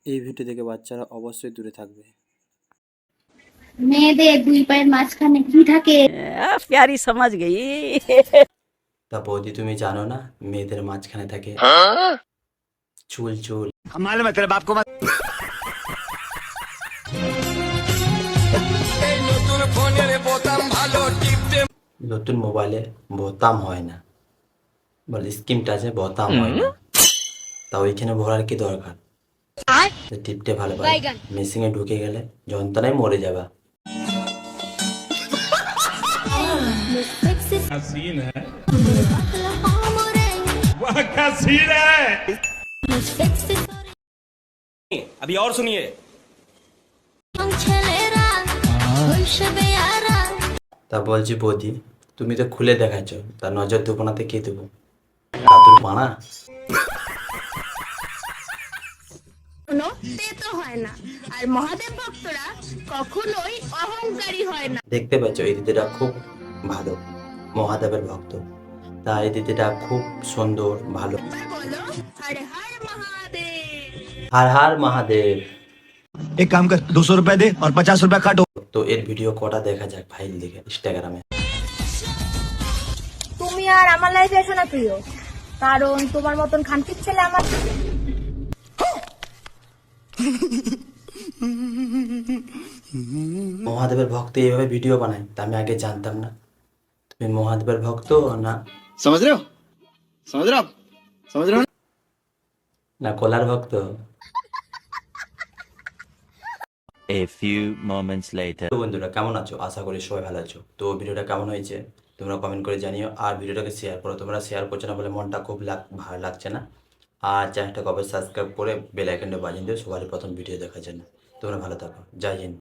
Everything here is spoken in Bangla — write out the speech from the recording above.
এই ভিডিও থেকে বাচ্চারা অবশ্যই দূরে থাকবে। মেয়েদের দুই পায়ের মাঝখানে কি থাকে? प्यारी समझ गई। তা বৌদি তুমি জানো না মেয়েদের মাঝখানে থাকে চুল চুল। मालूम है तेरे बाप को নতুন মোবাইলে বোতাম হয় না, বলে স্ক্রিন টাচে বোতাম হয় না, তা ওইখানে ভরার কি দরকার? টিপটে ভালো পারে, মেশিনে ঢুকে গেলে যন্ত্রণায় মরে যাবা। अभी और सुनिए তা বলছি বৌদি তুমি তো খুলে দেখাচ্ছ, তা নজর দেবো না তো কে দেবো? দাদুর পানা। তো হয় না, আর মহাদেব ভক্তরা কখনোই অহংকারী হয় না। দেখতে পাচ্ছ এই দিদিটা খুব ভালো, মহাদেবের ভক্ত। তা এই দিদিটা খুব সুন্দর ভালো। বলো হর হর মহাদেব। হার হার মহাদেব। एक काम कर 200 रुपए दे और 50 रुपए काट। তো এর ভিডিও কটা দেখা যাক ফাইল দেখে ইনস্টাগ্রামে। তুমি আর আমার লাইফে এসো না প্রিয়, কারণ তোমার মতন খানকির ছেলে আমার। মহাদেবের ভক্ত এইভাবে ভিডিও বানায়, তা আমি আগে জানতাম না। তুমি মহাদেবের ভক্ত না समझ रहे हो समझ रहे हो आप समझ रहे हो না কোলার ভক্ত? A few moments later. তো বন্ধুরা কেমন আছো? আশা করি সবাই ভালো আছো। তো ভিডিওটা কেমন হয়েছে তোমরা কমেন্ট করে জানিও, আর ভিডিওটাকে শেয়ার করো। তোমরা শেয়ার করছো না বলে মনটা খুব ভালো লাগছে না। আর চ্যানেলটাকে অবশ্যই সাবস্ক্রাইব করে বেল আইকনটা বাজিয়ে দিও সবার প্রথম ভিডিও দেখার জন্য। তোমরা ভালো থাকো, জয় হিন্দ।